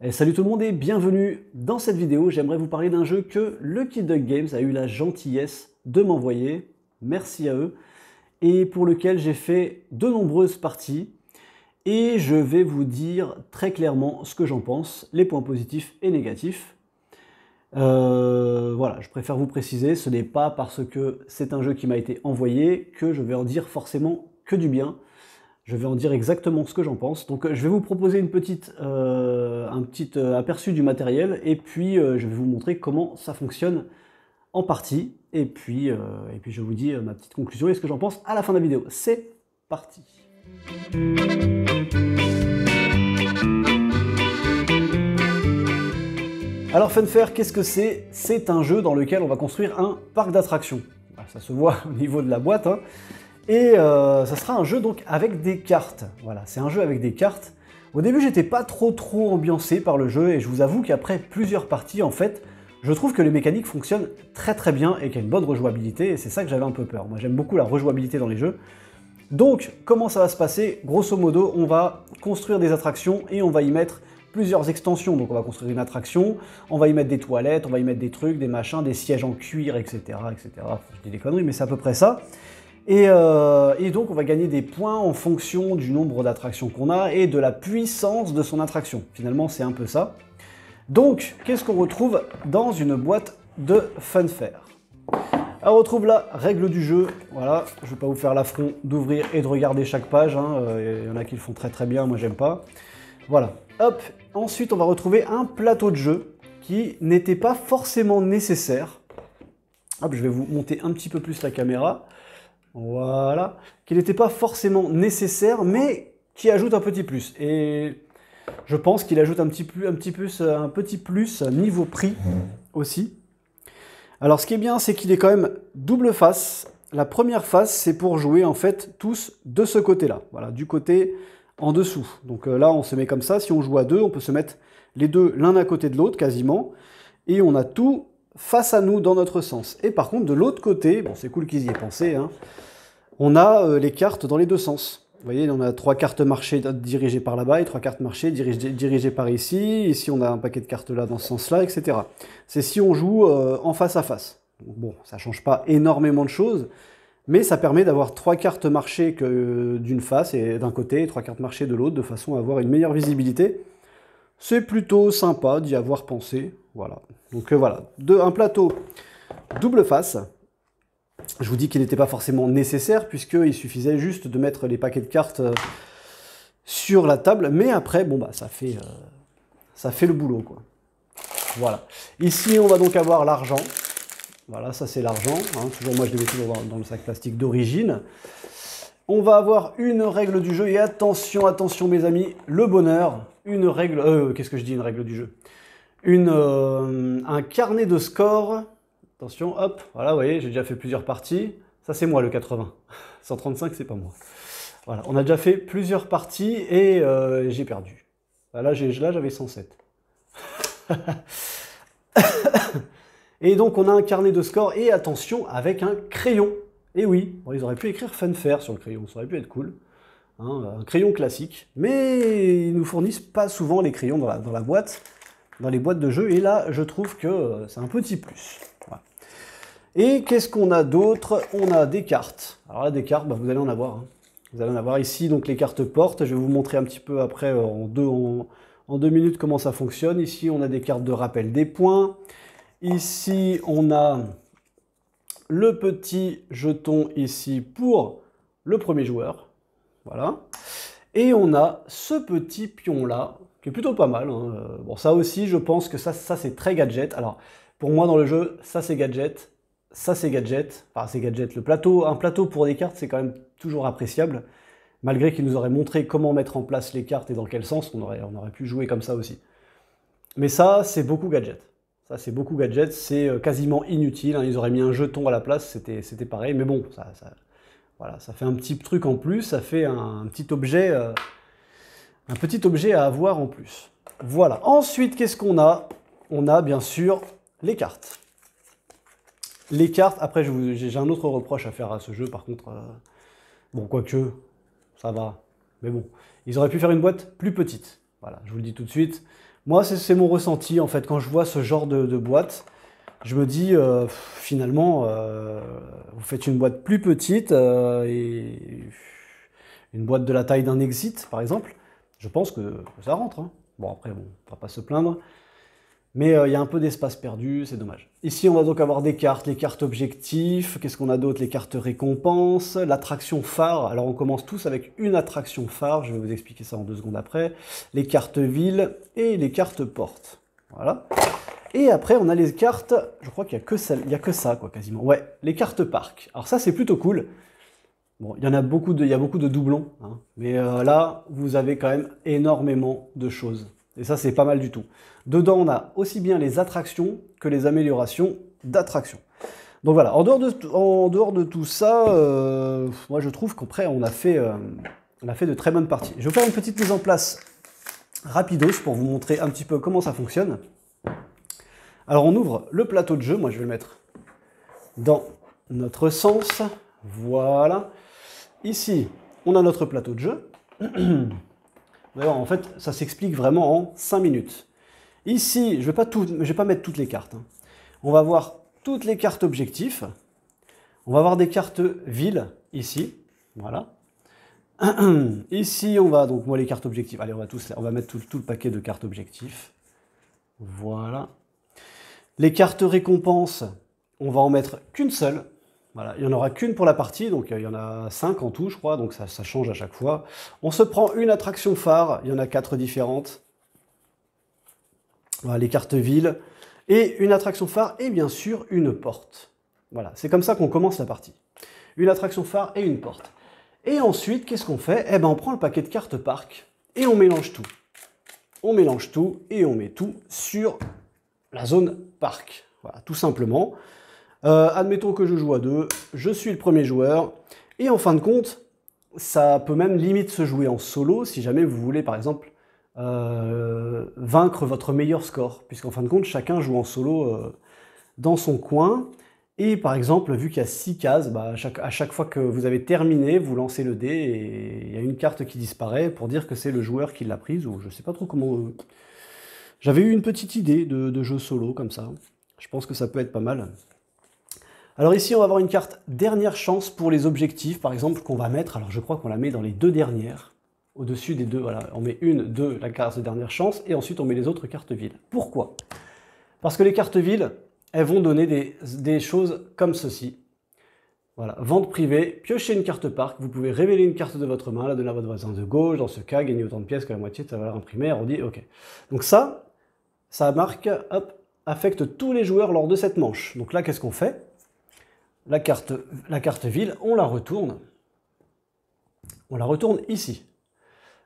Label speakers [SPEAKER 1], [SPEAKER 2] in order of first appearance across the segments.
[SPEAKER 1] Et salut tout le monde et bienvenue dans cette vidéo. J'aimerais vous parler d'un jeu que Lucky Duck Games a eu la gentillesse de m'envoyer. Merci à eux. Et pour lequel j'ai fait de nombreuses parties. Et je vais vous dire très clairement ce que j'en pense, les points positifs et négatifs. Voilà, je préfère vous préciser, ce n'est pas parce que c'est un jeu qui m'a été envoyé que je vais en dire forcément que du bien. Je vais en dire exactement ce que j'en pense. Donc je vais vous proposer un petit aperçu du matériel et puis je vais vous montrer comment ça fonctionne en partie. Et puis je vous dis ma petite conclusion et ce que j'en pense à la fin de la vidéo. C'est parti. Alors Funfair, qu'est-ce que c'est? C'est un jeu dans lequel on va construire un parc d'attractions. Ça se voit au niveau de la boîte, hein. Et ça sera un jeu donc avec des cartes. Voilà, c'est un jeu avec des cartes. Au début, j'étais pas trop ambiancé par le jeu et je vous avoue qu'après plusieurs parties, en fait, je trouve que les mécaniques fonctionnent très bien et qu'il y a une bonne rejouabilité et c'est ça que j'avais un peu peur. Moi, j'aime beaucoup la rejouabilité dans les jeux. Donc, comment ça va se passer? Grosso modo, on va construire des attractions et on va y mettre plusieurs extensions. Donc, on va construire une attraction, on va y mettre des toilettes, on va y mettre des trucs, des machins, des sièges en cuir, etc. Je dis des conneries, mais c'est à peu près ça. Et donc on va gagner des points en fonction du nombre d'attractions qu'on a et de la puissance de son attraction. Finalement, c'est un peu ça. Donc, qu'est-ce qu'on retrouve dans une boîte de Funfair? On retrouve la règle du jeu. Voilà, je ne vais pas vous faire l'affront d'ouvrir et de regarder chaque page. Il y en a qui le font très bien, moi j'aime pas. Voilà, hop. Ensuite, on va retrouver un plateau de jeu qui n'était pas forcément nécessaire. Hop, je vais vous monter un petit peu plus la caméra. Voilà, qui n'était pas forcément nécessaire, mais qui ajoute un petit plus. Et je pense qu'il ajoute un petit plus niveau prix aussi. Alors ce qui est bien, c'est qu'il est quand même double face. La première face, c'est pour jouer en fait tous de ce côté-là. Voilà, du côté en dessous. Donc là, on se met comme ça. Si on joue à deux, on peut se mettre les deux l'un à côté de l'autre quasiment. Et on a tout face à nous dans notre sens. Et par contre, de l'autre côté, bon, c'est cool qu'ils y aient pensé, hein, on a les cartes dans les deux sens. Vous voyez, on a 3 cartes marché dirigées par là-bas et 3 cartes marché dirigées par ici. Ici, on a un paquet de cartes là dans ce sens-là, etc. C'est si on joue en face à face. Donc, bon, ça ne change pas énormément de choses, mais ça permet d'avoir 3 cartes marché d'une face et d'un côté et 3 cartes marché de l'autre, de façon à avoir une meilleure visibilité. C'est plutôt sympa d'y avoir pensé. Voilà. Donc voilà, un plateau double face. Je vous dis qu'il n'était pas forcément nécessaire, puisqu'il suffisait juste de mettre les paquets de cartes sur la table, mais après, bon bah ça fait le boulot, quoi. Voilà. Ici, on va donc avoir l'argent. Voilà, ça c'est l'argent. Hein. Toujours, moi je le mets toujours dans le sac plastique d'origine. On va avoir une règle du jeu, et attention mes amis, le bonheur, une règle... qu'est-ce que je dis, une règle du jeu? Un carnet de score. Attention, hop, voilà, vous voyez, j'ai déjà fait plusieurs parties. Ça, c'est moi, le 80. 135, c'est pas moi. Voilà, on a déjà fait plusieurs parties et j'ai perdu. Là, j'avais 107. Et donc, on a un carnet de score et attention, avec un crayon. Et oui, bon, ils auraient pu écrire Funfair sur le crayon, ça aurait pu être cool. Hein, un crayon classique. Mais ils nous fournissent pas souvent les crayons dans la boîte, dans les boîtes de jeux. Et là, je trouve que c'est un petit plus. Voilà. Et qu'est-ce qu'on a d'autre? On a des cartes. Alors là, des cartes, bah, vous allez en avoir. Hein. Vous allez en avoir ici, donc les cartes portes. Je vais vous montrer un petit peu après, en 2 minutes, comment ça fonctionne. Ici, on a des cartes de rappel des points. Ici, on a le petit jeton ici pour le premier joueur. Voilà. Et on a ce petit pion-là, qui est plutôt pas mal. Hein. Bon, ça aussi, je pense que ça c'est très gadget. Alors, pour moi, dans le jeu, ça c'est gadget. Ça c'est gadget, enfin c'est gadget, un plateau pour des cartes c'est quand même toujours appréciable, malgré qu'il nous aurait montré comment mettre en place les cartes et dans quel sens, on aurait pu jouer comme ça aussi. Mais ça c'est beaucoup gadget, c'est quasiment inutile, hein. Ils auraient mis un jeton à la place, c'était pareil, mais bon, voilà, ça fait un petit truc en plus, ça fait un petit objet à avoir en plus. Voilà, ensuite qu'est-ce qu'on a? On a bien sûr les cartes. Les cartes, après j'ai un autre reproche à faire à ce jeu par contre, bon quoique, ça va, mais bon, ils auraient pu faire une boîte plus petite. Voilà, je vous le dis tout de suite. Moi, c'est mon ressenti, en fait, quand je vois ce genre de boîte. Je me dis, finalement, vous faites une boîte plus petite et une boîte de la taille d'un Exit, par exemple. Je pense que ça rentre, hein. Bon, après, bon, on va pas se plaindre. Mais il y a un peu d'espace perdu, c'est dommage. Ici, on va donc avoir des cartes, les cartes objectifs. Qu'est-ce qu'on a d'autre? Les cartes récompenses, l'attraction phare. Alors, on commence tous avec une attraction phare. Je vais vous expliquer ça en 2 secondes après. Les cartes ville et les cartes porte. Voilà. Et après, on a les cartes, je crois qu'il n'y a que ça, quoi, quasiment. Ouais, les cartes parc. Alors ça, c'est plutôt cool. Bon, il y a beaucoup de doublons, hein. Mais là, vous avez quand même énormément de choses. Et ça, c'est pas mal du tout. Dedans, on a aussi bien les attractions que les améliorations d'attractions. Donc voilà, en dehors de tout ça, moi, je trouve qu'après, on a fait de très bonnes parties. Je vais vous faire une petite mise en place rapidos pour vous montrer un petit peu comment ça fonctionne. Alors on ouvre le plateau de jeu, moi je vais le mettre dans notre sens, voilà. Ici, on a notre plateau de jeu. D'ailleurs, en fait, ça s'explique vraiment en 5 minutes. Ici, je vais pas mettre toutes les cartes, hein. On va voir toutes les cartes objectifs. On va voir des cartes villes, ici, voilà. Ici, on va, donc moi les cartes objectifs, allez, on va mettre tout le paquet de cartes objectifs. Voilà. Les cartes récompenses, on va en mettre qu'une seule. Voilà, il n'y en aura qu'une pour la partie, donc il y en a 5 en tout, je crois, donc ça change à chaque fois. On se prend une attraction phare, il y en a 4 différentes. Voilà, les cartes villes, et une attraction phare, et bien sûr une porte. Voilà, c'est comme ça qu'on commence la partie. Une attraction phare et une porte. Et ensuite, qu'est-ce qu'on fait? Eh ben, on prend le paquet de cartes parc, et on mélange tout. On mélange tout, et on met tout sur la zone parc, voilà, tout simplement. Admettons que je joue à 2, je suis le premier joueur, et en fin de compte, ça peut même limite se jouer en solo, si jamais vous voulez par exemple vaincre votre meilleur score, puisqu'en fin de compte, chacun joue en solo dans son coin, et par exemple, vu qu'il y a 6 cases, bah, à chaque fois que vous avez terminé, vous lancez le dé, et il y a une carte qui disparaît pour dire que c'est le joueur qui l'a prise, ou je sais pas trop comment... J'avais eu une petite idée de jeu solo comme ça. Je pense que ça peut être pas mal. Alors ici, on va avoir une carte dernière chance pour les objectifs, par exemple, qu'on va mettre. Alors je crois qu'on la met dans les 2 dernières. Au-dessus des 2, voilà. On met une de la carte de dernière chance et ensuite on met les autres cartes villes. Pourquoi? Parce que les cartes villes, elles vont donner des choses comme ceci. Voilà, vente privée, piochez une carte parc, vous pouvez révéler une carte de votre main, la donner à votre voisin de gauche, dans ce cas, gagner autant de pièces que la moitié de sa valeur imprimée, on dit OK. Donc ça marque, hop, affecte tous les joueurs lors de cette manche. Donc là, qu'est-ce qu'on fait? La carte ville, on la retourne ici.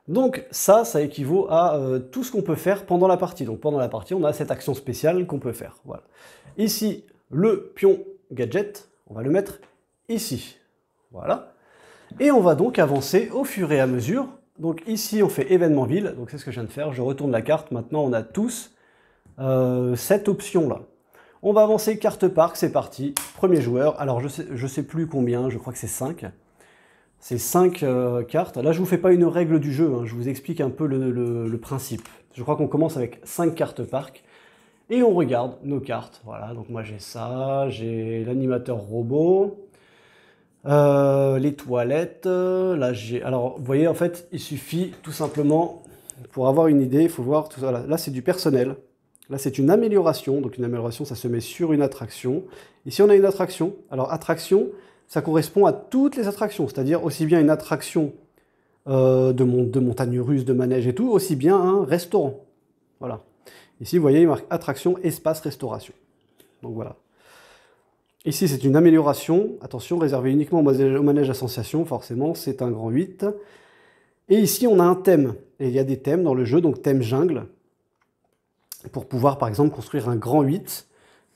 [SPEAKER 1] Donc ça équivaut à tout ce qu'on peut faire pendant la partie. Donc pendant la partie, on a cette action spéciale qu'on peut faire. Voilà. Ici, le pion gadget, on va le mettre ici. Voilà. Et on va donc avancer au fur et à mesure. Donc ici, on fait événement ville. Donc c'est ce que je viens de faire. Je retourne la carte. Maintenant, on a tous cette option-là. On va avancer carte parc, c'est parti. Premier joueur. Alors, je sais plus combien, je crois que c'est 5. C'est 5 cartes. Là, je vous fais pas une règle du jeu, hein, je vous explique un peu le principe. Je crois qu'on commence avec 5 cartes parc. Et on regarde nos cartes. Voilà, donc moi j'ai ça, j'ai l'animateur robot, les toilettes. Là, j'ai. Alors, vous voyez, en fait, il suffit tout simplement, pour avoir une idée, il faut voir tout ça. Là, c'est du personnel. Là, c'est une amélioration. Donc, une amélioration, ça se met sur une attraction. Ici, on a une attraction. Alors, attraction, ça correspond à toutes les attractions. C'est-à-dire aussi bien une attraction de montagne russe, de manège et tout, aussi bien un restaurant. Voilà. Ici, vous voyez, il marque attraction, espace, restauration. Donc, voilà. Ici, c'est une amélioration. Attention, réservé uniquement au manège à sensation. Forcément, c'est un grand 8. Et ici, on a un thème. Et il y a des thèmes dans le jeu. Donc, thème jungle. Pour pouvoir, par exemple, construire un grand 8,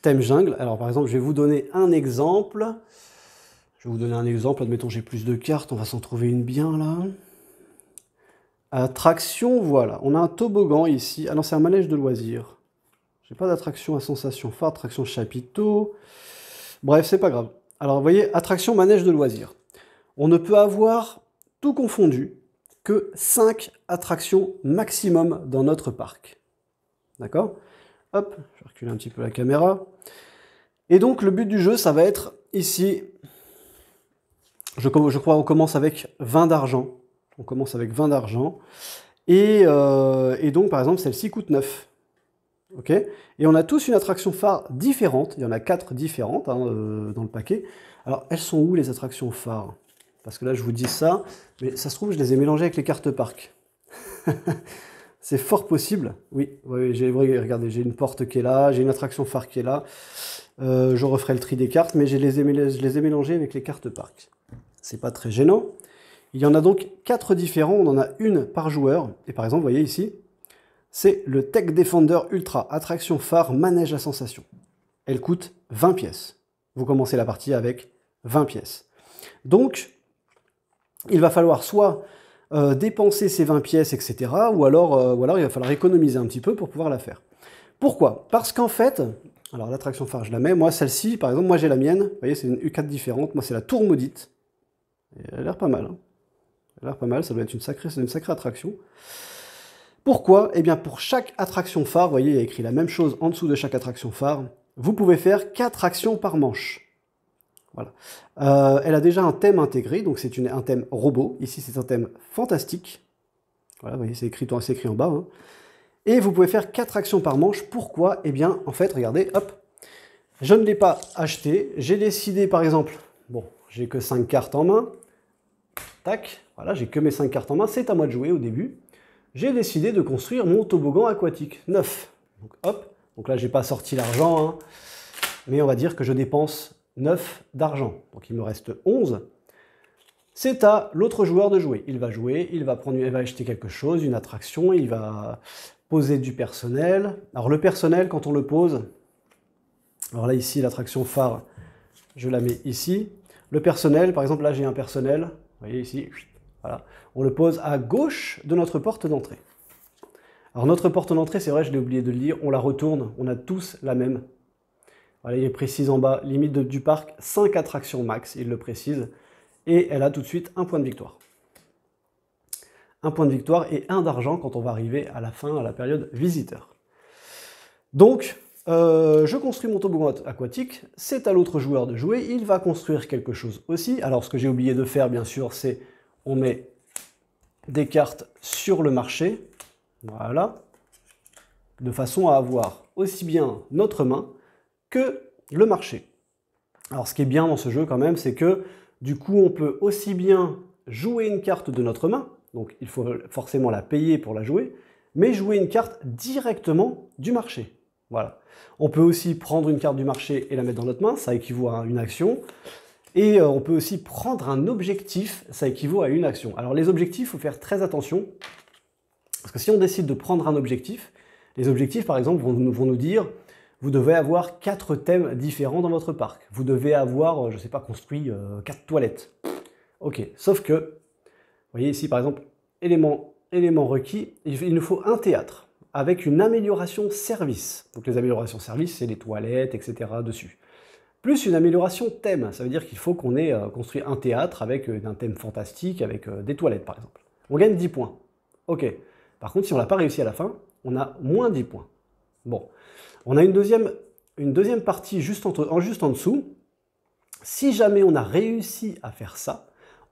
[SPEAKER 1] thème jungle. Alors, par exemple, je vais vous donner un exemple. Admettons, j'ai plus de cartes, on va s'en trouver une bien, là. Attraction, voilà. On a un toboggan ici. Ah non, c'est un manège de loisirs. J'ai pas d'attraction à sensation phare, attraction chapiteau. Bref, c'est pas grave. Alors, vous voyez, attraction manège de loisirs. On ne peut avoir tout confondu que 5 attractions maximum dans notre parc. D'accord? Hop, je vais reculer un petit peu la caméra. Et donc le but du jeu, ça va être ici, je crois on commence avec 20 d'argent. On commence avec 20 d'argent. Et donc par exemple celle-ci coûte 9. Ok, et on a tous une attraction phare différente, il y en a 4 différentes hein, dans le paquet. Alors elles sont où les attractions phares? Parce que là je vous dis ça, mais ça se trouve je les ai mélangées avec les cartes parc. C'est fort possible. Oui, regardez, j'ai une porte qui est là, j'ai une attraction phare qui est là. Je referai le tri des cartes, mais je les ai mélangées avec les cartes parc. C'est pas très gênant. Il y en a donc 4 différents, on en a une par joueur. Et par exemple, vous voyez ici, c'est le Tech Defender Ultra, attraction phare, manège à sensation. Elle coûte 20 pièces. Vous commencez la partie avec 20 pièces. Donc, il va falloir soit dépenser ces 20 pièces, etc. Ou alors il va falloir économiser un petit peu pour pouvoir la faire. Pourquoi? Parce qu'en fait, alors l'attraction phare, je la mets. Moi, celle-ci, par exemple, moi j'ai la mienne. Vous voyez, c'est une U4 différente. Moi, c'est la Tour Maudite. Et elle a l'air pas mal. Hein. Elle a l'air pas mal, ça doit être une sacrée attraction. Pourquoi? Eh bien, pour chaque attraction phare, vous voyez, il y a écrit la même chose en dessous de chaque attraction phare. Vous pouvez faire 4 actions par manche. Voilà. Elle a déjà un thème intégré, donc c'est un thème robot. Ici, c'est un thème fantastique. Voilà, vous voyez, c'est écrit en bas. Hein. Et vous pouvez faire 4 actions par manche. Pourquoi? Eh bien, en fait, regardez, hop, je ne l'ai pas acheté. J'ai décidé, par exemple, bon, j'ai que 5 cartes en main. Tac, voilà, j'ai que mes 5 cartes en main. C'est à moi de jouer au début. J'ai décidé de construire mon toboggan aquatique, 9. Donc, hop, donc là, j'ai pas sorti l'argent, hein, mais on va dire que je dépense 9 d'argent. Donc, il me reste 11. C'est à l'autre joueur de jouer. Il va jouer, il va acheter quelque chose, une attraction, il va poser du personnel. Alors, le personnel, quand on le pose, alors là, ici, l'attraction phare, je la mets ici. Le personnel, par exemple, là, j'ai un personnel, vous voyez ici, voilà. On le pose à gauche de notre porte d'entrée. Alors notre porte d'entrée, c'est vrai, je l'ai oublié de le dire, on la retourne, on a tous la même. Voilà, il est précise en bas, limite du parc, 5 attractions max, il le précise. Et elle a tout de suite un point de victoire. Un point de victoire et 1 d'argent quand on va arriver à la fin, à la période visiteur. Donc, je construis mon toboggan aquatique, c'est à l'autre joueur de jouer, il va construire quelque chose aussi. Alors ce que j'ai oublié de faire, bien sûr, c'est on met des cartes sur le marché, voilà, de façon à avoir aussi bien notre main que le marché. Alors ce qui est bien dans ce jeu quand même, c'est que du coup on peut aussi bien jouer une carte de notre main, donc il faut forcément la payer pour la jouer, mais jouer une carte directement du marché. Voilà. On peut aussi prendre une carte du marché et la mettre dans notre main, ça équivaut à une action. Et on peut aussi prendre un objectif, ça équivaut à une action. Alors les objectifs, il faut faire très attention, parce que si on décide de prendre un objectif, les objectifs par exemple vont nous dire, vous devez avoir 4 thèmes différents dans votre parc. Vous devez avoir, je ne sais pas, construit 4 toilettes. Ok, sauf que, vous voyez ici par exemple, élément requis, il nous faut un théâtre, avec une amélioration service. Donc les améliorations service, c'est les toilettes, etc. dessus. Plus une amélioration thème, ça veut dire qu'il faut qu'on ait construit un théâtre avec un thème fantastique, avec des toilettes par exemple. On gagne 10 points. Ok. Par contre, si on ne l'a pas réussi à la fin, on a moins 10 points. Bon. On a une deuxième partie juste en dessous. Si jamais on a réussi à faire ça,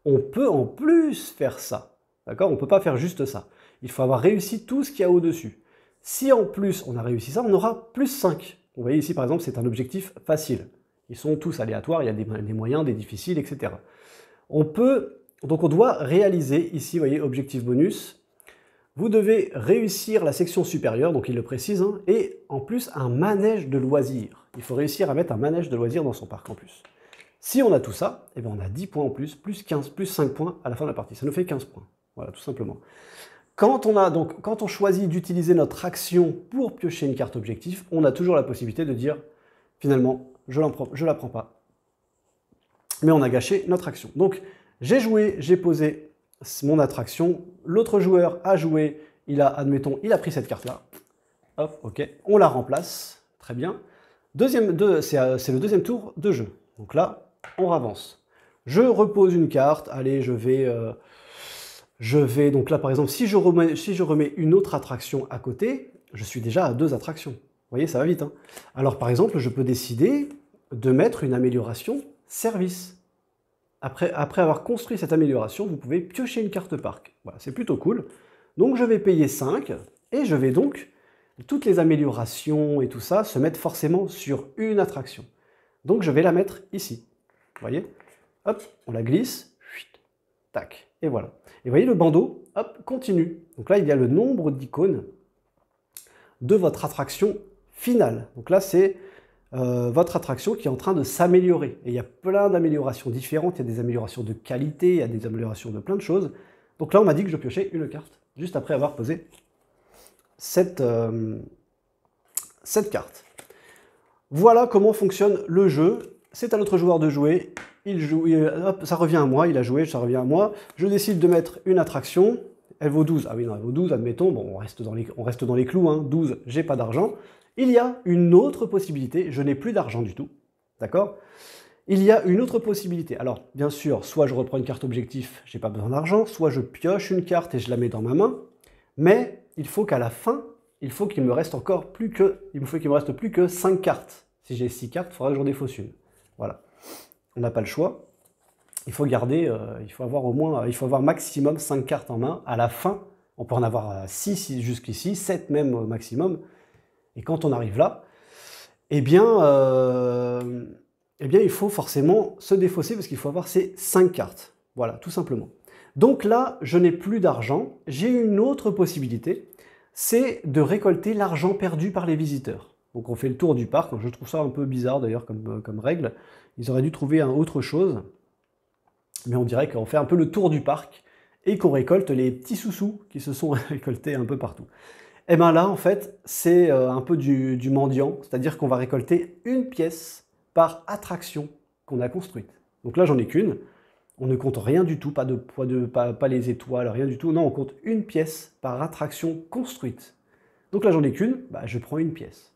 [SPEAKER 1] on peut en plus faire ça. D'accord? On ne peut pas faire juste ça. Il faut avoir réussi tout ce qu'il y a au-dessus. Si en plus on a réussi ça, on aura plus 5. Vous voyez ici par exemple, c'est un objectif facile. Ils sont tous aléatoires, il y a des moyens, des difficiles, etc. Donc on doit réaliser, ici, vous voyez, objectif bonus, vous devez réussir la section supérieure, donc il le précise, hein, et en plus un manège de loisirs. Il faut réussir à mettre un manège de loisirs dans son parc en plus. Si on a tout ça, eh bien on a 10 points en plus, plus 15, plus 5 points à la fin de la partie. Ça nous fait 15 points, voilà, tout simplement. Quand on choisit d'utiliser notre action pour piocher une carte objectif, on a toujours la possibilité de dire, finalement, je ne la prends pas. Mais on a gâché notre action. Donc, j'ai joué, j'ai posé mon attraction. L'autre joueur a joué, admettons, il a pris cette carte-là. Hop, ok. On la remplace. Très bien. C'est le deuxième tour de jeu. Donc là, on avance. Je repose une carte. Allez, je vais Je vais donc là, par exemple, si je remets une autre attraction à côté, je suis déjà à 2 attractions. Vous voyez, ça va vite, hein. Alors, par exemple, je peux décider de mettre une amélioration service. Après avoir construit cette amélioration, vous pouvez piocher une carte parc. Voilà, c'est plutôt cool. Donc, je vais payer 5 et je vais donc, toutes les améliorations et tout ça, se mettre forcément sur une attraction. Donc, je vais la mettre ici. Vous voyez? Hop, on la glisse. Tac, et voilà. Et vous voyez, le bandeau, hop, continue. Donc là, il y a le nombre d'icônes de votre attraction finale. Donc là, c'est votre attraction qui est en train de s'améliorer. Et il y a plein d'améliorations différentes. Il y a des améliorations de qualité, il y a des améliorations de plein de choses. Donc là, on m'a dit que je piochais une carte, juste après avoir posé cette carte. Voilà comment fonctionne le jeu. C'est à l'autre joueur de jouer. Il joue, hop, ça revient à moi, il a joué, ça revient à moi. Je décide de mettre une attraction. Elle vaut 12. Ah oui, non, elle vaut 12, admettons. Bon, on reste dans les clous, hein. 12, j'ai pas d'argent. Il y a une autre possibilité. Je n'ai plus d'argent du tout. D'accord? Il y a une autre possibilité. Alors, bien sûr, soit je reprends une carte objectif, j'ai pas besoin d'argent, soit je pioche une carte et je la mets dans ma main. Mais il faut qu'à la fin, il faut qu'il me reste plus que 5 cartes. Si j'ai 6 cartes, il faudra que j'en défausse une. Voilà. On n'a pas le choix. Il faut garder, il faut avoir maximum 5 cartes en main. À la fin, on peut en avoir 6 jusqu'ici, 7 même au maximum. Et quand on arrive là, eh bien, il faut forcément se défausser parce qu'il faut avoir ces 5 cartes. Voilà, tout simplement. Donc là, je n'ai plus d'argent. J'ai une autre possibilité, c'est de récolter l'argent perdu par les visiteurs. Donc on fait le tour du parc. Je trouve ça un peu bizarre d'ailleurs comme règle. Ils auraient dû trouver autre chose. Mais on dirait qu'on fait un peu le tour du parc et qu'on récolte les petits sous-sous qui se sont récoltés un peu partout. Et bien là, en fait, c'est un peu du mendiant, c'est-à-dire qu'on va récolter une pièce par attraction qu'on a construite. Donc là, j'en ai qu'une. On ne compte rien du tout, pas les étoiles, rien du tout. Non, on compte une pièce par attraction construite. Donc là, j'en ai qu'une, bah, je prends une pièce.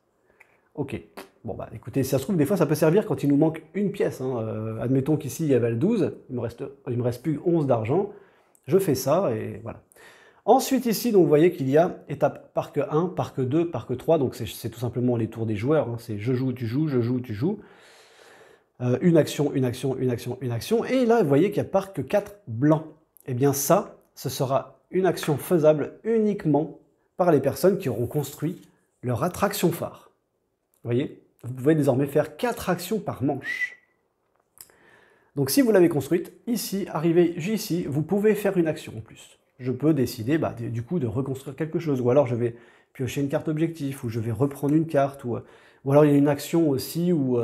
[SPEAKER 1] Ok. Bon, bah écoutez, si ça se trouve, des fois, ça peut servir quand il nous manque une pièce, hein. Admettons qu'ici, il y avait le 12, il me reste plus 11 d'argent. Je fais ça et voilà. Ensuite, ici, donc, vous voyez qu'il y a étape parc 1, parc 2, parc 3. Donc, c'est tout simplement les tours des joueurs, hein. C'est je joue, tu joues, je joue, tu joues. Une action, une action, une action, une action. Et là, vous voyez qu'il y a parc 4 blanc. Eh bien, ça, ce sera une action faisable uniquement par les personnes qui auront construit leur attraction phare. Vous voyez, vous pouvez désormais faire 4 actions par manche. Donc si vous l'avez construite, ici, arrivé ici, vous pouvez faire une action en plus. Je peux décider du coup de reconstruire quelque chose, ou alors je vais piocher une carte objectif, ou je vais reprendre une carte, ou alors il y a une action aussi où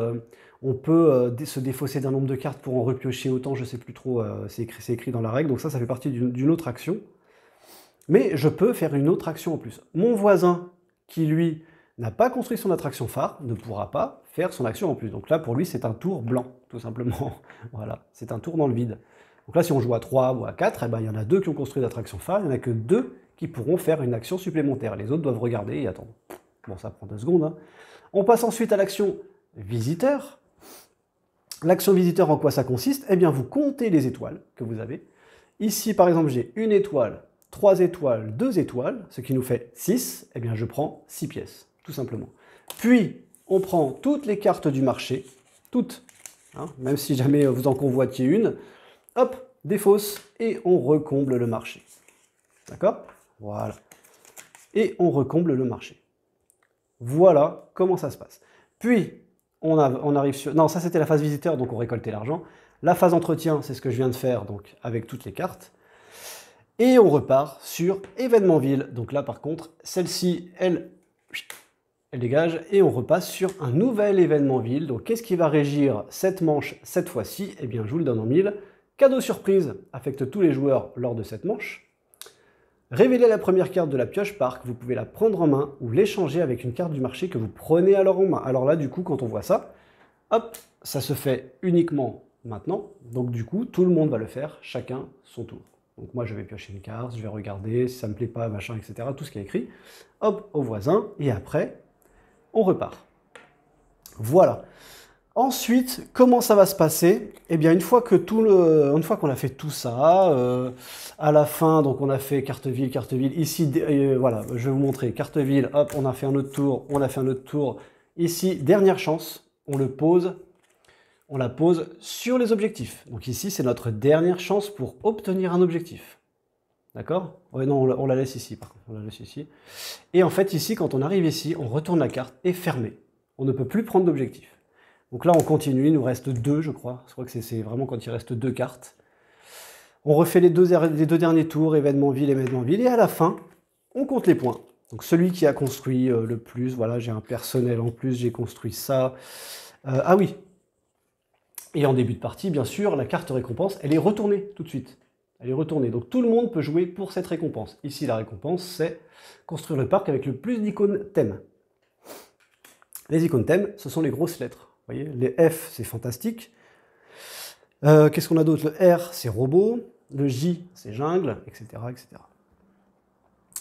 [SPEAKER 1] on peut se défausser d'un nombre de cartes pour en repiocher autant, je ne sais plus trop, c'est écrit dans la règle, donc ça fait partie d'une autre action. Mais je peux faire une autre action en plus. Mon voisin, qui lui n'a pas construit son attraction phare, ne pourra pas faire son action en plus. Donc là, pour lui, c'est un tour blanc, tout simplement. Voilà, c'est un tour dans le vide. Donc là, si on joue à 3 ou à 4, eh ben, il y en a 2 qui ont construit l'attraction phare, il n'y en a que 2 qui pourront faire une action supplémentaire. Les autres doivent regarder et attendre. Bon, ça prend 2 secondes. Hein. On passe ensuite à l'action visiteur. L'action visiteur, en quoi ça consiste? Eh bien, vous comptez les étoiles que vous avez. Ici, par exemple, j'ai une étoile, 3 étoiles, 2 étoiles, ce qui nous fait 6. Eh bien, je prends 6 pièces. Tout simplement. Puis, on prend toutes les cartes du marché, toutes, hein, même si jamais vous en convoitiez une, hop, défausse, et on recomble le marché. D'accord? Voilà. Et on recomble le marché. Voilà comment ça se passe. Puis, on arrive sur... Non, ça c'était la phase visiteur, donc on récoltait l'argent. La phase entretien, c'est ce que je viens de faire, donc avec toutes les cartes. Et on repart sur événement ville. Donc là, par contre, celle-ci, elle dégage et on repasse sur un nouvel événement ville. Donc qu'est-ce qui va régir cette manche cette fois-ci? Eh bien je vous le donne en mille. Cadeau surprise affecte tous les joueurs lors de cette manche. Révélez la première carte de la pioche parc, vous pouvez la prendre en main ou l'échanger avec une carte du marché que vous prenez alors en main. Alors là du coup quand on voit ça, hop, ça se fait uniquement maintenant. Donc du coup tout le monde va le faire, chacun son tour. Donc moi je vais piocher une carte, je vais regarder, si ça me plaît pas, machin, etc. Tout ce qui est écrit. Hop, au voisin, et après, on repart. Voilà. Ensuite, comment ça va se passer? Eh bien, une fois qu'on a fait tout ça, à la fin, donc on a fait carte ville, ici, voilà, je vais vous montrer, carte ville, hop, on a fait un autre tour, on a fait un autre tour. Ici, dernière chance, on la pose sur les objectifs. Donc ici, c'est notre dernière chance pour obtenir un objectif. D'accord? Ouais, non, on la laisse ici, par contre, on la laisse ici. Et en fait, ici, quand on arrive ici, on retourne la carte et fermée. On ne peut plus prendre d'objectif. Donc là, on continue, il nous reste 2, je crois. Je crois que c'est vraiment quand il reste 2 cartes. On refait les deux derniers tours, événement ville, et à la fin, on compte les points. Donc celui qui a construit le plus, voilà, j'ai un personnel en plus, j'ai construit ça. Ah oui. Et en début de partie, bien sûr, la carte récompense, elle est retournée tout de suite. Elle est retournée. Donc tout le monde peut jouer pour cette récompense. Ici, la récompense, c'est construire le parc avec le plus d'icônes thèmes. Les icônes thèmes, ce sont les grosses lettres. Vous voyez, les F, c'est fantastique. Qu'est-ce qu'on a d'autre? Le R, c'est robot. Le J, c'est jungle, etc., etc.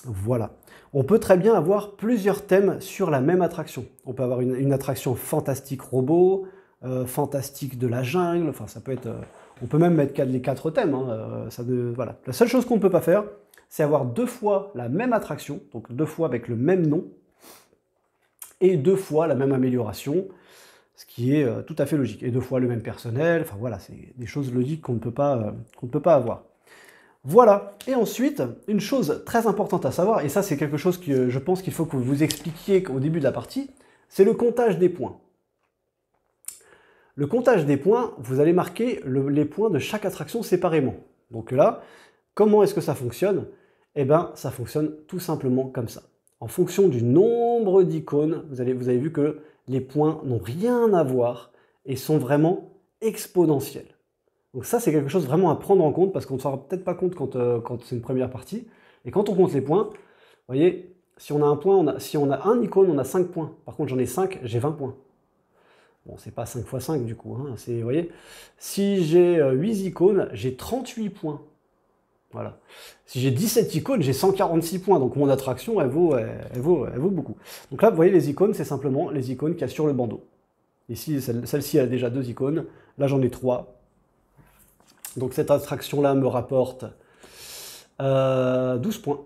[SPEAKER 1] Voilà. On peut très bien avoir plusieurs thèmes sur la même attraction. On peut avoir une attraction fantastique robot, fantastique de la jungle. Enfin, ça peut être. On peut même mettre les 4 thèmes. Hein, voilà. La seule chose qu'on ne peut pas faire, c'est avoir 2 fois la même attraction, donc 2 fois avec le même nom, et 2 fois la même amélioration. Ce qui est tout à fait logique. Et 2 fois le même personnel, enfin voilà, c'est des choses logiques qu'on ne peut pas avoir. Voilà. Et ensuite, une chose très importante à savoir, et ça c'est quelque chose que je pense qu'il faut que vous expliquiez au début de la partie, c'est le comptage des points. Le comptage des points, vous allez marquer les points de chaque attraction séparément. Donc là, comment est-ce que ça fonctionne? Eh bien, ça fonctionne tout simplement comme ça. En fonction du nombre d'icônes, vous avez vu que les points n'ont rien à voir et sont vraiment exponentiels. Donc ça, c'est quelque chose vraiment à prendre en compte parce qu'on ne s'en rend peut-être pas compte quand c'est une première partie. Et quand on compte les points, vous voyez, si on a un point, si on a un icône, on a 5 points. Par contre, j'en ai 5, j'ai 20 points. Bon, c'est pas 5 x 5 du coup. Hein, vous voyez, si j'ai 8 icônes, j'ai 38 points. Voilà. Si j'ai 17 icônes, j'ai 146 points. Donc mon attraction, elle vaut beaucoup. Donc là, vous voyez, les icônes, c'est simplement les icônes qu'il y a sur le bandeau. Ici, celle-ci, elle a déjà 2 icônes. Là, j'en ai 3. Donc cette attraction-là me rapporte 12 points.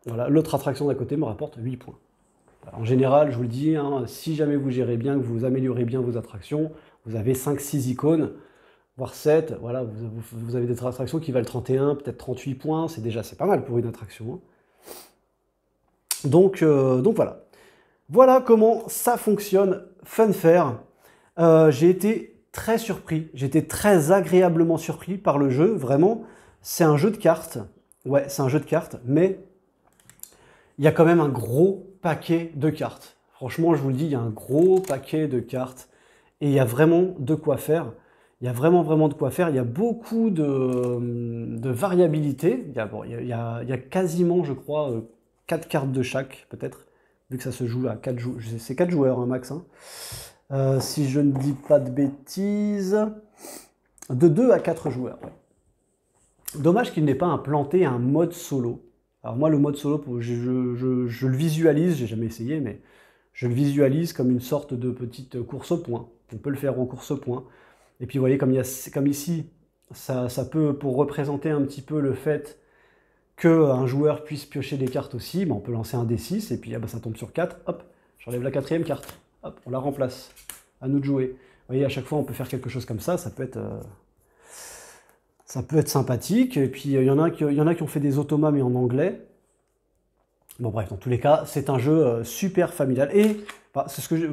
[SPEAKER 1] Voilà. L'autre attraction d'à côté me rapporte 8 points. En général, je vous le dis, hein, si jamais vous gérez bien, que vous améliorez bien vos attractions, vous avez 5-6 icônes, voire 7, voilà, vous avez des attractions qui valent 31, peut-être 38 points, c'est pas mal pour une attraction. Hein. Donc voilà. Voilà comment ça fonctionne Funfair. J'ai été très surpris, j'ai été très agréablement surpris par le jeu, vraiment. C'est un jeu de cartes, ouais, c'est un jeu de cartes, mais il y a quand même un gros paquet de cartes. Franchement, je vous le dis, il y a un gros paquet de cartes et il y a vraiment de quoi faire. Il y a vraiment de quoi faire. Il y a beaucoup de variabilité. Il y a quasiment, je crois, 4 cartes de chaque, peut-être, vu que ça se joue à 4 joueurs. C'est 4 joueurs, hein, max. Hein. Si je ne dis pas de bêtises, de 2 à 4 joueurs. Ouais. Dommage qu'il n'ait pas implanté un mode solo. Alors moi, le mode solo, je le visualise, j'ai jamais essayé, mais je le visualise comme une sorte de petite course au point. On peut le faire en course au point. Et puis vous voyez, comme ici, ça peut, pour représenter un petit peu le fait qu'un joueur puisse piocher des cartes aussi, on peut lancer un D6, et puis ça tombe sur 4, hop, j'enlève la 4e carte, hop, on la remplace. À nous de jouer. Vous voyez, à chaque fois, on peut faire quelque chose comme ça, ça peut être sympathique. Et puis, il y en a qui ont fait des automas, mais en anglais. Bon, bref, dans tous les cas, c'est un jeu super familial. Et,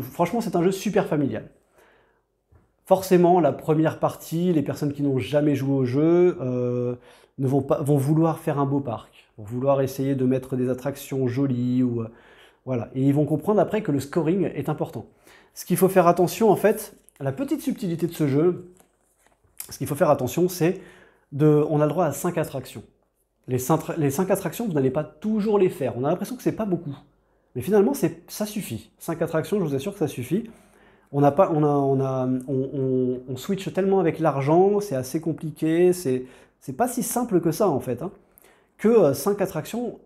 [SPEAKER 1] franchement, c'est un jeu super familial. Forcément, la première partie, les personnes qui n'ont jamais joué au jeu vont vouloir faire un beau parc, vont vouloir essayer de mettre des attractions jolies, voilà. Et ils vont comprendre après que le scoring est important. Ce qu'il faut faire attention, en fait, la petite subtilité de ce jeu, ce qu'il faut faire attention, c'est on a le droit à 5 attractions. Les 5 attractions, vous n'allez pas toujours les faire. On a l'impression que c'est pas beaucoup. Mais finalement, ça suffit. 5 attractions, je vous assure que ça suffit. On switch tellement avec l'argent, c'est assez compliqué, c'est pas si simple que ça en fait. Hein, que 5 attractions,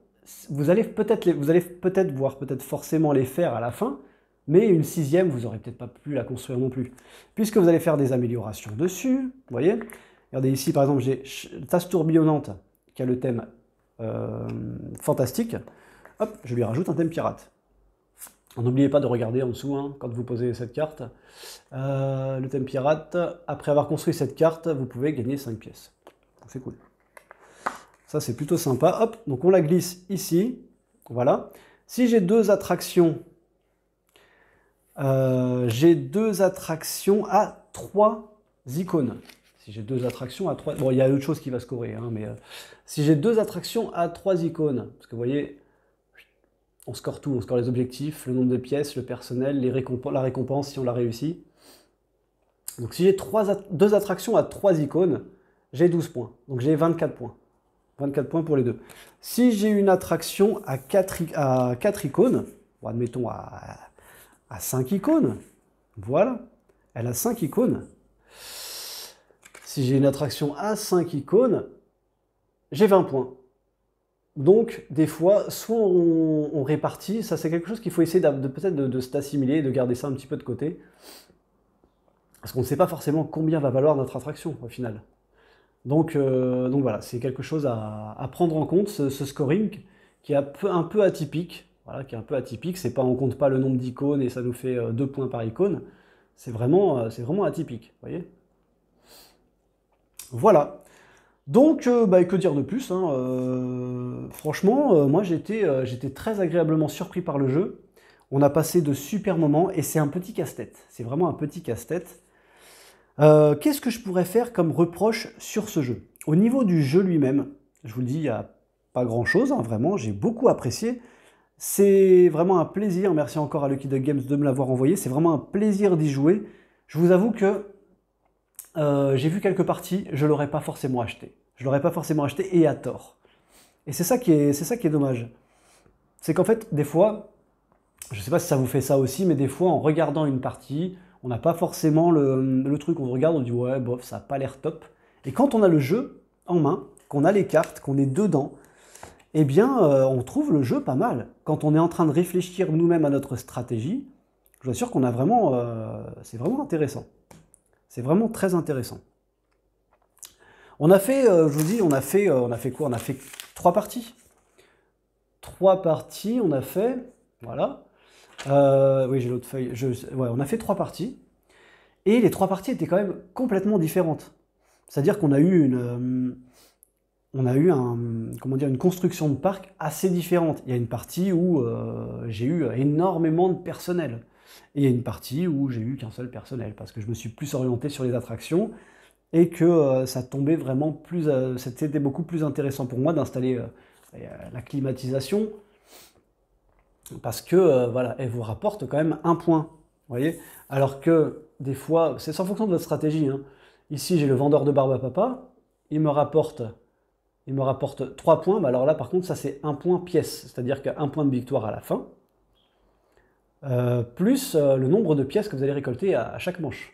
[SPEAKER 1] vous allez peut-être voir, peut-être forcément les faire à la fin, mais une sixième, vous n'aurez peut-être pas pu la construire non plus, puisque vous allez faire des améliorations dessus, vous voyez. Regardez ici, par exemple, j'ai tasse tourbillonnante qui a le thème fantastique. Hop, je lui rajoute un thème pirate. N'oubliez pas de regarder en dessous, hein, quand vous posez cette carte. Le thème pirate, après avoir construit cette carte, vous pouvez gagner 5 pièces. C'est cool. Ça, c'est plutôt sympa. Hop, donc on la glisse ici. Voilà. Si j'ai deux attractions, à 3 icônes. Si j'ai deux attractions à 3... Bon, il y a autre chose qui va scorer, hein, mais si j'ai deux attractions à 3 icônes, parce que vous voyez, on score tout, on score les objectifs, le nombre de pièces, le personnel, la récompense si on l'a réussi. Donc si j'ai deux attractions à 3 icônes, j'ai 12 points. Donc j'ai 24 points. 24 points pour les deux. Si j'ai une attraction à 4 icônes, bon, admettons à 5 icônes, voilà, elle a 5 icônes. Si j'ai une attraction à 5 icônes, j'ai 20 points. Donc, des fois, soit on répartit, ça c'est quelque chose qu'il faut essayer peut-être de s'assimiler, de garder ça un petit peu de côté. Parce qu'on ne sait pas forcément combien va valoir notre attraction au final. Donc voilà, c'est quelque chose à prendre en compte, ce scoring qui est un peu atypique. Voilà, qui est un peu atypique, c'est pas, on compte pas le nombre d'icônes et ça nous fait 2 points par icône. C'est vraiment atypique, vous voyez. Voilà. Donc, que dire de plus, hein, franchement, moi j'étais très agréablement surpris par le jeu. On a passé de super moments et c'est un petit casse-tête. C'est vraiment un petit casse-tête. Qu'est-ce que je pourrais faire comme reproche sur ce jeu? Au niveau du jeu lui-même, je vous le dis, il n'y a pas grand-chose, hein, vraiment, j'ai beaucoup apprécié. C'est vraiment un plaisir, merci encore à Lucky Duck Games de me l'avoir envoyé, c'est vraiment un plaisir d'y jouer. Je vous avoue que j'ai vu quelques parties, je ne l'aurais pas forcément acheté. Je ne l'aurais pas forcément acheté et à tort. Et c'est ça qui est dommage. C'est qu'en fait, des fois, je ne sais pas si ça vous fait ça aussi, mais des fois, en regardant une partie, on n'a pas forcément le truc, on regarde, on dit ouais, bof, ça n'a pas l'air top. Et quand on a le jeu en main, qu'on a les cartes, qu'on est dedans, eh bien, on trouve le jeu pas mal. Quand on est en train de réfléchir nous-mêmes à notre stratégie, je vous assure qu'on a vraiment... c'est vraiment intéressant. C'est vraiment très intéressant. On a fait, je vous dis, on a fait quoi? On a fait 3 parties. 3 parties, on a fait... Voilà. Oui, j'ai l'autre feuille. Ouais, on a fait 3 parties. Et les 3 parties étaient quand même complètement différentes. C'est-à-dire qu'on a eu une construction de parc assez différente. Il y a une partie où j'ai eu énormément de personnel. Et il y a une partie où j'ai eu qu'un seul personnel, parce que je me suis plus orienté sur les attractions, et que ça tombait vraiment plus... c'était beaucoup plus intéressant pour moi d'installer la climatisation, parce que voilà, elle vous rapporte quand même 1 point. Vous voyez, alors que des fois, c'est en fonction de votre stratégie, hein. Ici, j'ai le vendeur de barbe à papa, il me rapporte 3 points, bah alors là par contre ça c'est 1 point pièce, c'est-à-dire qu'un point de victoire à la fin, plus le nombre de pièces que vous allez récolter à chaque manche.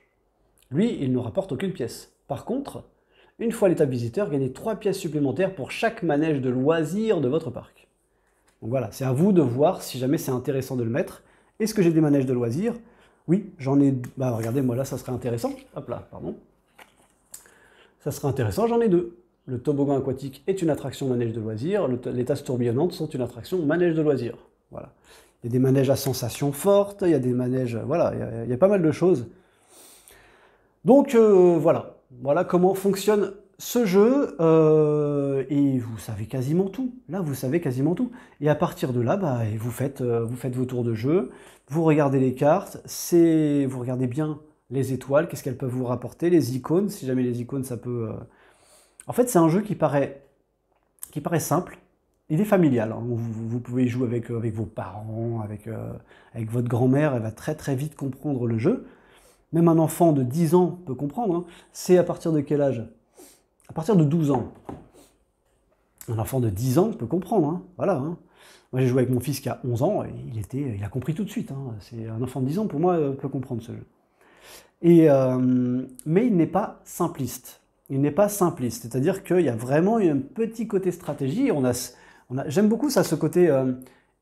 [SPEAKER 1] Lui, il ne rapporte aucune pièce. Par contre, une fois l'étape visiteur, gagnez 3 pièces supplémentaires pour chaque manège de loisirs de votre parc. Donc voilà, c'est à vous de voir si jamais c'est intéressant de le mettre. Est-ce que j'ai des manèges de loisirs? Oui, j'en ai... Bah regardez, moi là ça serait intéressant. Hop là, pardon. Ça serait intéressant, j'en ai 2. Le toboggan aquatique est une attraction manège de loisirs, les tasses tourbillonnantes sont une attraction manège de loisirs. Voilà. Il y a des manèges à sensations fortes, il y a des manèges... Voilà, il y a pas mal de choses. Donc voilà. Voilà comment fonctionne ce jeu. Et vous savez quasiment tout. Là, vous savez quasiment tout. Et à partir de là, bah, vous faites vos tours de jeu, vous regardez les cartes, vous regardez bien les étoiles, qu'est-ce qu'elles peuvent vous rapporter, les icônes, si jamais les icônes, ça peut... En fait, c'est un jeu qui paraît simple. Il est familial, hein. Vous pouvez y jouer avec vos parents, avec votre grand-mère, elle va très très vite comprendre le jeu. Même un enfant de 10 ans peut comprendre, hein. C'est à partir de quel âge? À partir de 12 ans. Un enfant de 10 ans peut comprendre, hein. Voilà, hein. Moi j'ai joué avec mon fils qui a 11 ans, et il a compris tout de suite, hein. C'est un enfant de 10 ans, pour moi, peut comprendre ce jeu. Mais il n'est pas simpliste. Il n'est pas simpliste, c'est-à-dire qu'il y a vraiment un petit côté stratégie. J'aime beaucoup ça, ce côté,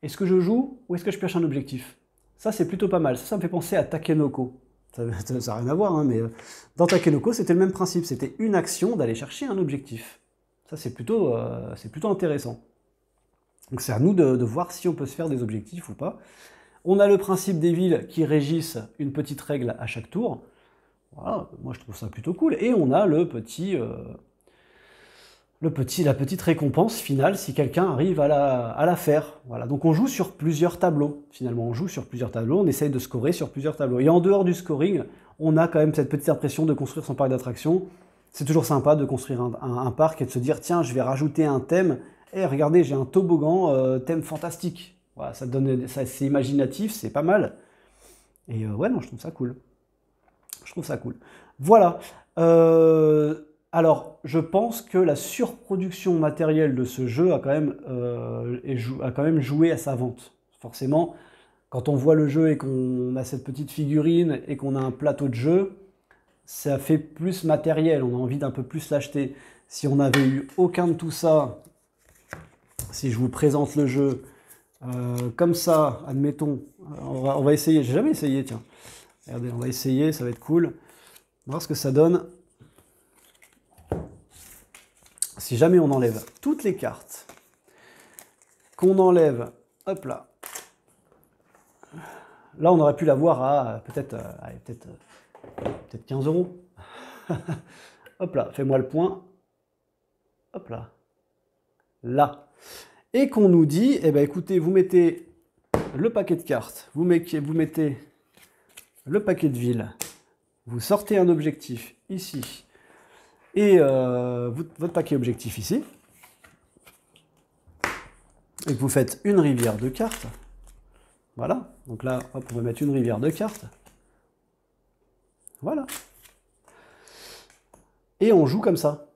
[SPEAKER 1] est-ce que je joue ou est-ce que je pioche un objectif? Ça, c'est plutôt pas mal. Ça me fait penser à Takenoko. Ça n'a rien à voir, hein, mais dans Takenoko, c'était le même principe. C'était une action d'aller chercher un objectif. Ça, c'est plutôt intéressant. Donc c'est à nous de voir si on peut se faire des objectifs ou pas. On a le principe des villes qui régissent une petite règle à chaque tour. Voilà, moi je trouve ça plutôt cool. Et on a la petite récompense finale si quelqu'un arrive à la faire. Voilà, donc on joue sur plusieurs tableaux, finalement. On joue sur plusieurs tableaux, on essaye de scorer sur plusieurs tableaux. Et en dehors du scoring, on a quand même cette petite impression de construire son parc d'attractions. C'est toujours sympa de construire un parc et de se dire, tiens, je vais rajouter un thème. Et regardez, j'ai un toboggan, thème fantastique. Voilà, c'est imaginatif, c'est pas mal. Et ouais, non, je trouve ça cool. Je trouve ça cool. Voilà. Alors, je pense que la surproduction matérielle de ce jeu a quand même joué à sa vente. Forcément, quand on voit le jeu et qu'on a cette petite figurine et qu'on a un plateau de jeu, ça fait plus matériel, on a envie d'un peu plus l'acheter. Si on n'avait eu aucun de tout ça, si je vous présente le jeu comme ça, admettons, on va essayer, j'ai jamais essayé, tiens. Regardez, on va essayer, ça va être cool. On va voir ce que ça donne. Si jamais on enlève toutes les cartes, qu'on enlève, hop là, là on aurait pu l'avoir à peut-être 15 €. Hop là, fais-moi le point. Hop là. Là. Et qu'on nous dit, eh ben écoutez, vous mettez le paquet de cartes, vous mettez le paquet de villes, vous sortez un objectif ici, et votre paquet objectif ici, et que vous faites une rivière de cartes. Voilà, donc là, hop, on va mettre une rivière de cartes. Voilà. Et on joue comme ça.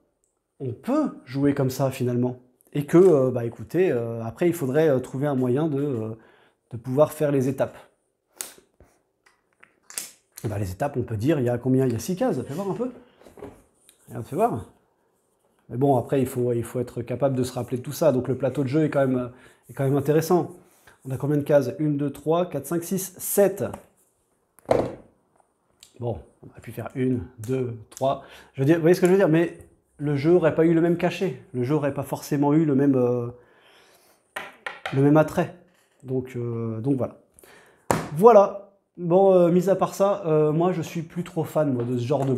[SPEAKER 1] On peut jouer comme ça, finalement. Et que, bah écoutez, après, il faudrait trouver un moyen de pouvoir faire les étapes. Et bah, les étapes, on peut dire, il y a combien? Il y a 6 cases, fais voir un peu. Regarde, fais voir. Mais bon, après, il faut être capable de se rappeler de tout ça. Donc le plateau de jeu est quand même intéressant. On a combien de cases? 1, 2, 3, 4, 5, 6, 7. Bon, on aurait pu faire 1, 2, 3. Je veux dire, vous voyez ce que je veux dire? Mais le jeu n'aurait pas eu le même cachet. Le jeu n'aurait pas forcément eu le même attrait. Donc voilà. Voilà. Bon, mis à part ça, moi je suis plus trop fan moi, de ce genre de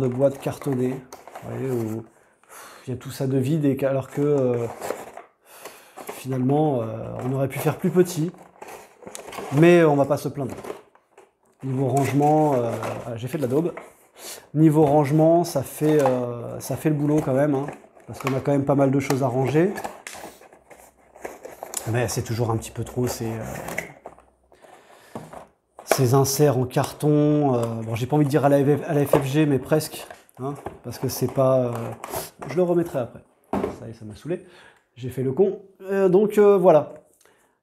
[SPEAKER 1] boîte cartonnée. Vous voyez, où il y a tout ça de vide et alors que finalement on aurait pu faire plus petit. Mais on va pas se plaindre. Niveau rangement, j'ai fait de la daube. Niveau rangement, ça fait le boulot quand même, hein, parce qu'on a quand même pas mal de choses à ranger. Mais c'est toujours un petit peu trop ces inserts en carton. Bon, j'ai pas envie de dire à la FFG, mais presque, hein, parce que c'est pas. Je le remettrai après. Ça y est, ça m'a saoulé. J'ai fait le con. Donc voilà.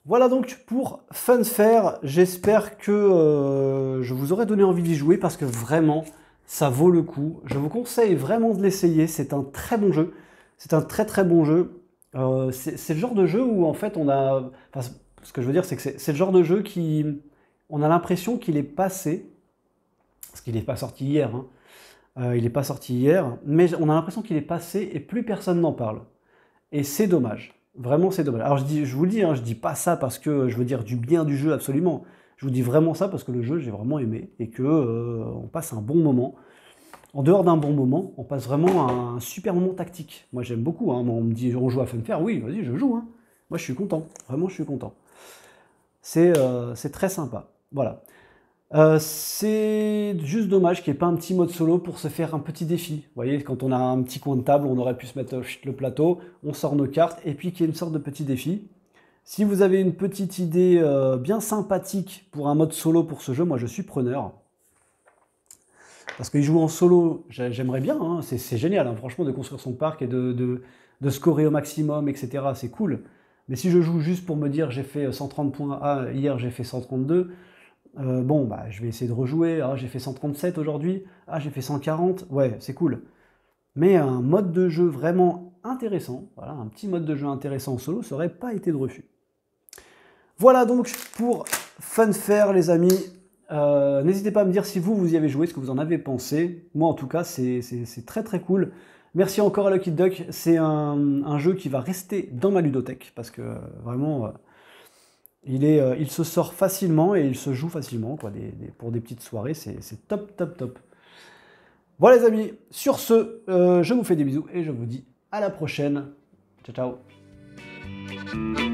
[SPEAKER 1] Voilà donc pour Funfair. J'espère que je vous aurai donné envie d'y jouer parce que vraiment, ça vaut le coup. Je vous conseille vraiment de l'essayer. C'est un très bon jeu. C'est un très très bon jeu. C'est le genre de jeu où en fait on a... Enfin, ce que je veux dire, c'est que c'est le genre de jeu qui... On a l'impression qu'il est passé. Parce qu'il n'est pas sorti hier. Hein. Il n'est pas sorti hier. Mais on a l'impression qu'il est passé et plus personne n'en parle. Et c'est dommage. Vraiment, c'est dommage. Alors, je vous le dis, hein, je dis pas ça parce que je veux dire du bien du jeu, absolument. Je vous dis vraiment ça parce que le jeu, j'ai vraiment aimé et que on passe un bon moment. En dehors d'un bon moment, on passe vraiment un super moment tactique. Moi, j'aime beaucoup. Hein. On me dit, on joue à Funfair. Oui, vas-y, je joue. Hein. Moi, je suis content. Vraiment, je suis content. C'est très sympa. Voilà. C'est juste dommage qu'il n'y ait pas un petit mode solo pour se faire un petit défi. Vous voyez, quand on a un petit coin de table, on aurait pu se mettre le plateau, on sort nos cartes, et puis qu'il y ait une sorte de petit défi. Si vous avez une petite idée bien sympathique pour un mode solo pour ce jeu, moi je suis preneur. Parce qu'il joue en solo, j'aimerais bien, hein, c'est génial, hein, franchement, de construire son parc et de scorer au maximum, etc. C'est cool. Mais si je joue juste pour me dire j'ai fait 130 points, ah, hier j'ai fait 132, bon, bah, je vais essayer de rejouer. Ah, j'ai fait 137 aujourd'hui. Ah, j'ai fait 140. Ouais, c'est cool. Mais un mode de jeu vraiment intéressant, voilà, un petit mode de jeu intéressant en solo, ça n'aurait pas été de refus. Voilà donc pour Funfair les amis. N'hésitez pas à me dire si vous y avez joué, ce que vous en avez pensé. Moi en tout cas c'est très très cool. Merci encore à Lucky Duck, c'est un jeu qui va rester dans ma ludothèque parce que vraiment il se sort facilement et il se joue facilement quoi, pour des petites soirées, c'est top top top. Voilà les amis, sur ce, je vous fais des bisous et je vous dis à la prochaine. Ciao ciao.